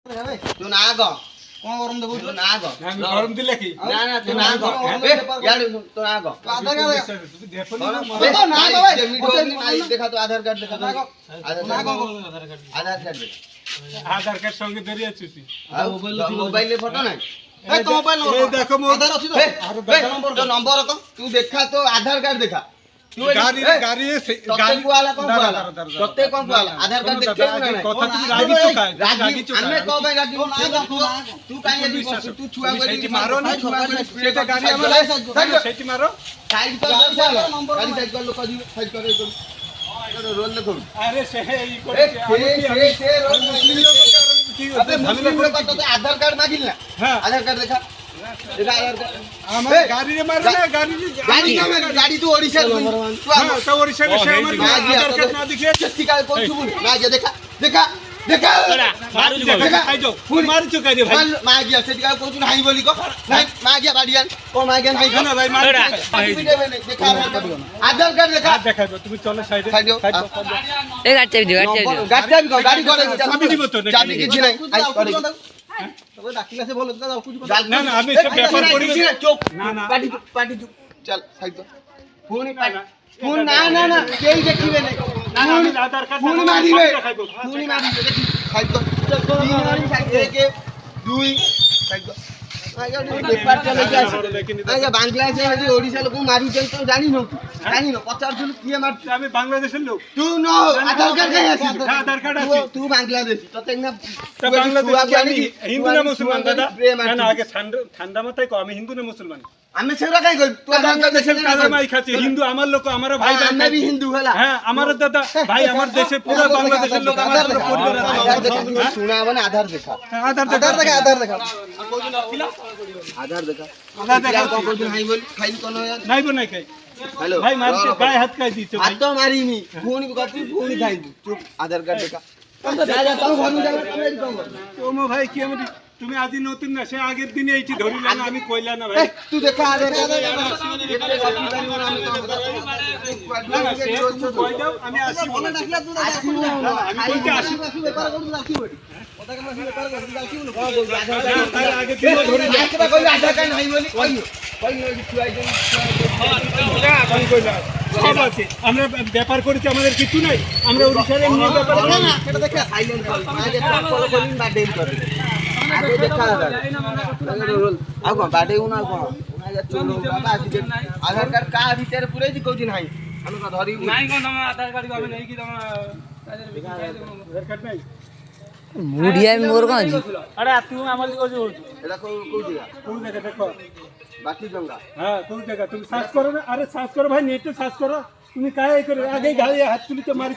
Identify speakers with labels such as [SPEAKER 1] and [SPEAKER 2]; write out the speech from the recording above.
[SPEAKER 1] तू ना आगो कोन गरम देबो तू ना आगो
[SPEAKER 2] हम गरम दिले की
[SPEAKER 1] ना ना तू ना आगो यार तू ना आगो
[SPEAKER 2] आधार कार्ड देखो
[SPEAKER 1] ना आगो भाई नहीं देखा तो आधार कार्ड देखा तो आधार कार्ड
[SPEAKER 2] आधार कार्ड संगे धरि आछुसी
[SPEAKER 1] मोबाइल ले फोटो नहीं ए तो मोबाइल
[SPEAKER 2] ए देखो मो
[SPEAKER 1] आधार अछि तो नंबर तो तू देखा तो आधार कार्ड देखा
[SPEAKER 2] गाड़ी से
[SPEAKER 1] गाड़ी वाला कौन वाला तत्ते कौन वाला आधार कार्ड देखे ना
[SPEAKER 2] कथा तू रागी चुका
[SPEAKER 1] रागी चुका हमें को भाई रागी तू काहे तू छुआ
[SPEAKER 2] सेठी मारो ना सेटा गाड़ी हमर सेठी मारो
[SPEAKER 1] साइड कर गाड़ी साइड कर लो कदी साइड कर रोल देखो
[SPEAKER 2] अरे से ई को
[SPEAKER 1] से रोल अबे मुस्लिम लोग तो आधार कार्ड मांगिल ना
[SPEAKER 2] हां
[SPEAKER 1] आधार कार्ड देखा
[SPEAKER 2] हमारे गाड़ी रे मारो ना
[SPEAKER 1] गाड़ी तू ओडिशा
[SPEAKER 2] हां तो ओडिशा में से हमर आधार कार्ड ना दिखे
[SPEAKER 1] जत्ती का कोन सुबुन ना जे देखा
[SPEAKER 2] मारू जो खाइ जो मारू चुका दे भाई
[SPEAKER 1] मा गया जत्ती का कोन हाई बोली को नहीं मा गया बाडियान को मा गया नहीं
[SPEAKER 2] ना भाई मारू
[SPEAKER 1] देखा आधार कार्ड
[SPEAKER 2] देखा তুমি চলো সাইডে
[SPEAKER 3] এই গাড়ি দিও
[SPEAKER 1] गाड़ी करे
[SPEAKER 2] চাবি দিব তো
[SPEAKER 1] चाबी किछि नहीं आई करे तो डाकिला से बोल कुछ
[SPEAKER 2] ना ना আমি সব ব্যাপার করি
[SPEAKER 1] चुप
[SPEAKER 2] ना ना
[SPEAKER 1] पार्टी चुप चल साइड फोन ना केई देखिबे नहीं
[SPEAKER 2] ना আমি आधार कार्ड
[SPEAKER 1] फोन मारिबे फोन मारिबे देखि साइड तो 3 वाली साइड 1 2 साइड आगे पेपर चले जाय आगे बांग्लादेश में ओडिशा लोग मारी चल तो जानी न 50 জন কিয়ে মারছে
[SPEAKER 2] আমি বাংলাদেশের লোক
[SPEAKER 1] तू नो आधार कार्ड कहीं আছে
[SPEAKER 2] आधार कार्ड আছে
[SPEAKER 1] तू बांग्लादेशी तो ना
[SPEAKER 2] তো বাংলাদেশী আমি হিন্দু না মুসলমান দাদা না আগে ঠান্ডা মাথায় কো আমি হিন্দু না মুসলমান
[SPEAKER 1] আমি সেরা কাই কই तू
[SPEAKER 2] বাংলাদেশের কাজে মাই খাচ্ছি হিন্দু আমার লোক আমার ভাই
[SPEAKER 1] আমি भी हिंदू हला
[SPEAKER 2] হ্যাঁ আমার দাদা ভাই আমার দেশে পুরো বাংলাদেশের লোক আমার পুরো পরিবার আছে
[SPEAKER 1] सुना মানে আধার দেখা
[SPEAKER 2] আধার দেখা
[SPEAKER 1] আধার দেখা আধার দেখা কোন হাই বল ফাইল কোন
[SPEAKER 2] নাই বনাই খাই
[SPEAKER 1] हेलो
[SPEAKER 2] भाई मारते गाय हाथ काई दीছো
[SPEAKER 1] हाथ तो मारी नी फोन कपी फोन खाई चुप आधार कार्ड देखा तुम तो जा तो घर में जा
[SPEAKER 2] ও মো ভাই কি আমি তুমি আজি নতুন না সে আগের দিনে এইটি ধরিলা না আমি কইলা না ভাই
[SPEAKER 1] तू देखा आधार
[SPEAKER 2] কই দাও আমি আসি বলে
[SPEAKER 1] ডাকলা तू
[SPEAKER 2] আমি কইতে আসি
[SPEAKER 1] ব্যাপার করু রাখি বলি কথা কেন ব্যাপার করু রাখি বলি
[SPEAKER 2] তার আগে দিনে ধরি
[SPEAKER 1] আজকে কই আধার কার্ড নাই বলি কই ছুয়াই দেন
[SPEAKER 2] আমি কইলা সব আছে আমরা ব্যাপার করেছি আমাদের কিছু নাই আমরা ওড়িশার এমনি ব্যাপার
[SPEAKER 1] না না এটা দেখা সাইলেন্ট কর আগে ফলো করিন বা ডেল কর আগে দেখা রোল আও কোন বাডে উনা কোন উনা যা চলো বাবা আজি আধার কার্ড কা ভিতরে পুরে দি কইছিন হাই আমি তো ধরি
[SPEAKER 2] নাই কোন তোমার আধার কার্ড আমি নাই কি তোমার আধার কার্ড নাই
[SPEAKER 3] মুড়িয়া মোর কোন
[SPEAKER 2] আরে তুমি আমার দিকে কইছো
[SPEAKER 1] এটা কই দিগা
[SPEAKER 2] কোন জায়গা দেখো
[SPEAKER 1] বাকি গঙ্গা
[SPEAKER 2] হ্যাঁ কোন জায়গা তুমি সার্চ করো না আরে সার্চ করো ভাই নেটে সার্চ করো তুমি কাहे করে আগে গাড়ি হাত তুলি তো মারি